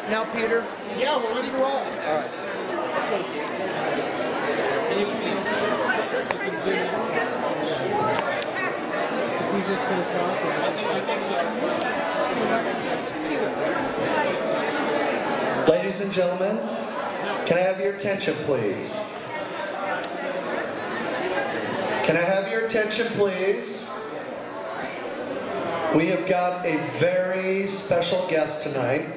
now, Peter? Yeah, we're ready to roll. All right. And if you can zoom in. Is he just going to talk? I think so. Ladies and gentlemen, can I have your attention, please? Can I have your attention, please? We have got a very special guest tonight.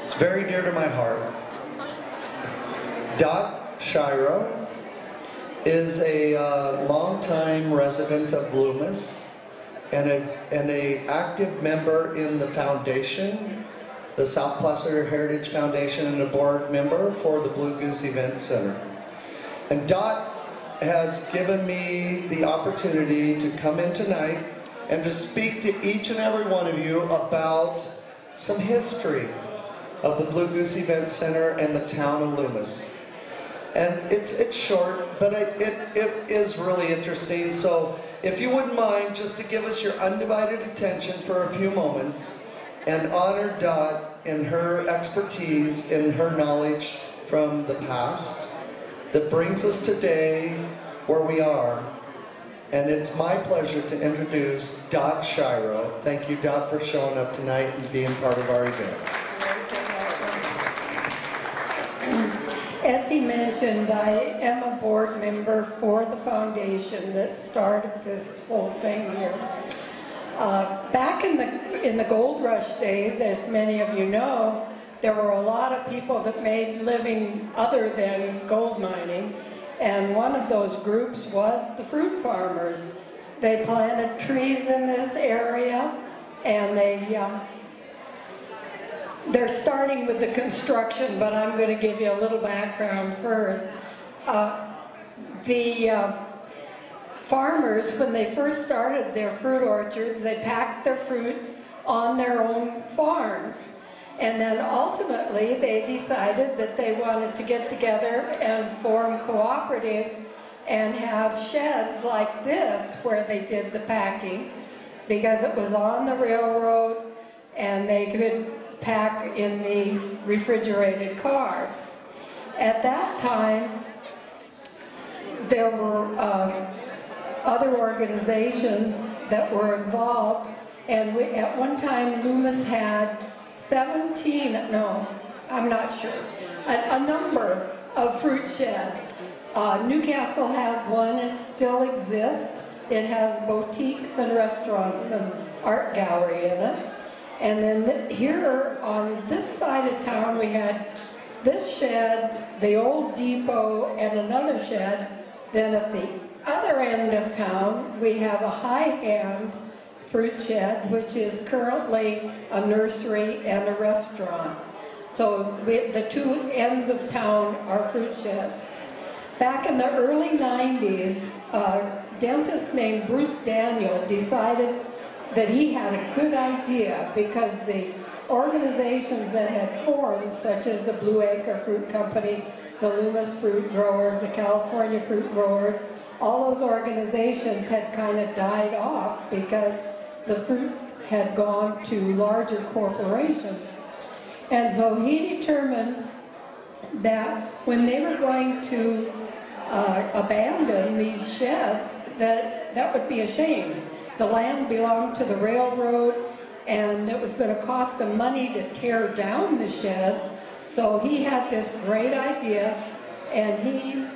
It's very dear to my heart. Shiro is a longtime resident of Loomis and a active member in the foundation, the South Placer Heritage Foundation, and a board member for the Blue Goose Event Center. And Dot has given me the opportunity to come in tonight and to speak to each and every one of you about some history of the Blue Goose Event Center and the town of Loomis. And it's short, but it is really interesting. So if you wouldn't mind just to give us your undivided attention for a few moments and honor Dot in her expertise, in her knowledge from the past that brings us today where we are. And it's my pleasure to introduce Dot Shiro. Thank you, Dot, for showing up tonight and being part of our event. As he mentioned, I am a board member for the foundation that started this whole thing here. Back in the gold rush days, as many of you know, there were a lot of people that made living other than gold mining, and one of those groups was the fruit farmers. They planted trees in this area, and they're starting with the construction, but I'm going to give you a little background first. The farmers, when they first started their fruit orchards, they packed their fruit on their own farms. And then ultimately they decided that they wanted to get together and form cooperatives and have sheds like this where they did the packing, because it was on the railroad and they could pack in the refrigerated cars. At that time, there were other organizations that were involved, and at one time Loomis had 17, no, I'm not sure, a number of fruit sheds. Newcastle had one, it still exists. It has boutiques and restaurants and art gallery in it. And then here on this side of town we had this shed, the old depot, and another shed. Then at the other end of town we have a high-end fruit shed, which is currently a nursery and a restaurant. So the two ends of town are fruit sheds. Back in the early 90s, a dentist named Bruce Daniel decided that he had a good idea, because the organizations that had formed, such as the Blue Acre Fruit Company, the Loomis Fruit Growers, the California Fruit Growers, all those organizations had kind of died off because the fruit had gone to larger corporations. And so he determined that when they were going to abandon these sheds, that would be a shame. The land belonged to the railroad, and it was going to cost them money to tear down the sheds. So he had this great idea, and he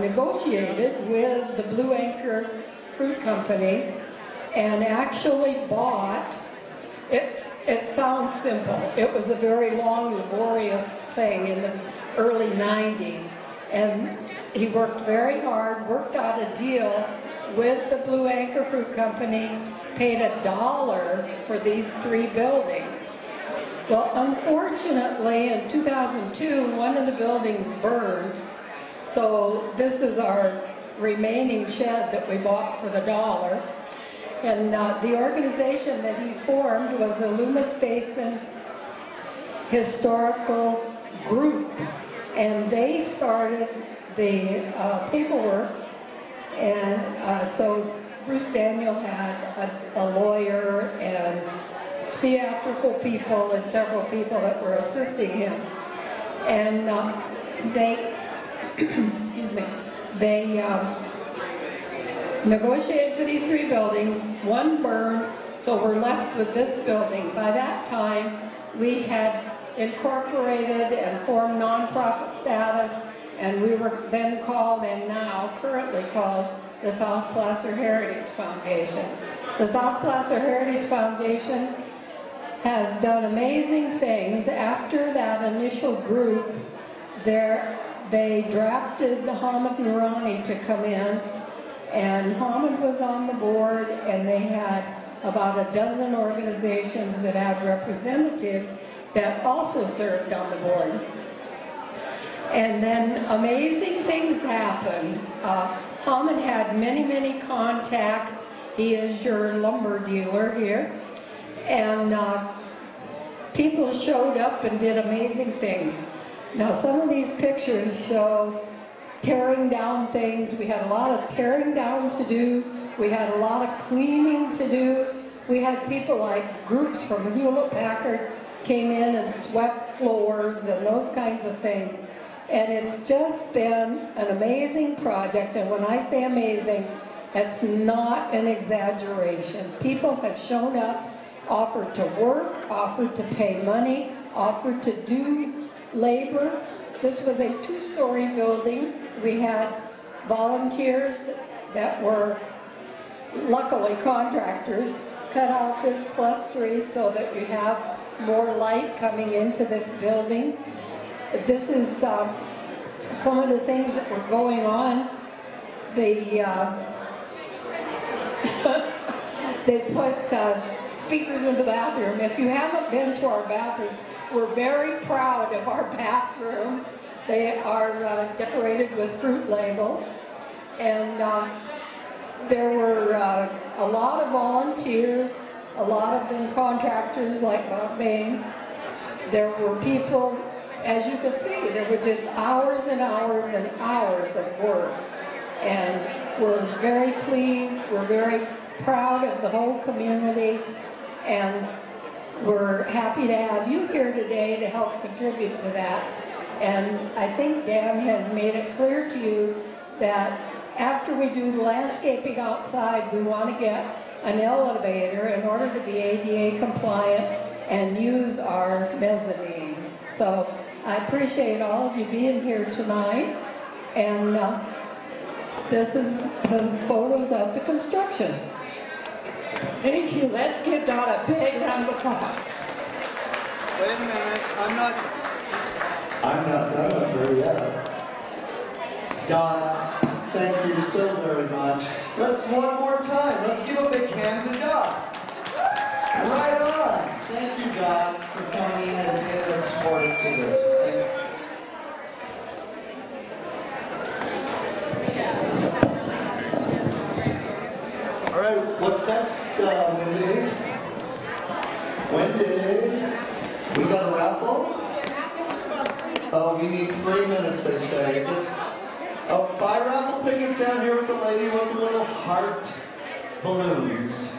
negotiated with the Blue Acre Fruit Company and actually bought, it sounds simple, it was a very long, laborious thing in the early 90s. And he worked very hard, worked out a deal with the Blue Acre Fruit Company, paid $1 for these 3 buildings. Well, unfortunately, in 2002, one of the buildings burned. So this is our remaining shed that we bought for the $1. And the organization that he formed was the Loomis Basin Historical Group. And they started the paperwork. And so Bruce Daniel had a lawyer and theatrical people and several people that were assisting him. And they, excuse me, they negotiated for these 3 buildings. 1 burned, so we're left with this building. By that time, we had incorporated and formed nonprofit status, and we were then called, and now currently called, the South Placer Heritage Foundation. The South Placer Heritage Foundation has done amazing things. After that initial group, they drafted Hamid Noorani to come in, and Hamid was on the board, and they had about a dozen organizations that had representatives that also served on the board. And then amazing things happened. Hamid had many, many contacts. He is your lumber dealer here. And people showed up and did amazing things. Now some of these pictures show tearing down things. We had a lot of tearing down to do. We had a lot of cleaning to do. We had people like groups from Hewlett-Packard came in and swept floors and those kinds of things. And it's just been an amazing project, and when I say amazing, it's not an exaggeration. People have shown up, offered to work, offered to pay money, offered to do labor. This was a 2-story building. We had volunteers that were, luckily, contractors, cut out this plus tree so that we have more light coming into this building. This is some of the things that were going on. They put speakers in the bathroom. If you haven't been to our bathrooms, we're very proud of our bathrooms. They are decorated with fruit labels. And there were a lot of volunteers, a lot of them contractors like Bob Bain. There were people, as you could see, there were just hours and hours and hours of work. And we're very pleased, we're very proud of the whole community, and we're happy to have you here today to help contribute to that. And I think Dan has made it clear to you that after we do the landscaping outside, we want to get an elevator in order to be ADA compliant and use our mezzanine. So I appreciate all of you being here tonight, and this is the photos of the construction. Thank you. Let's give Dot a big round of applause. Wait a minute, I'm not done with her yet. Dot, thank you so very much. Let's one more time. Let's give a big hand to Dot. Right on. Thank you, Dot, for coming and being supportive to this. Thank you. All right, what's next, Wendy? Wendy, we got a raffle? Oh, we need 3 minutes, they say. Buy raffle tickets down here with the lady with the little heart balloons.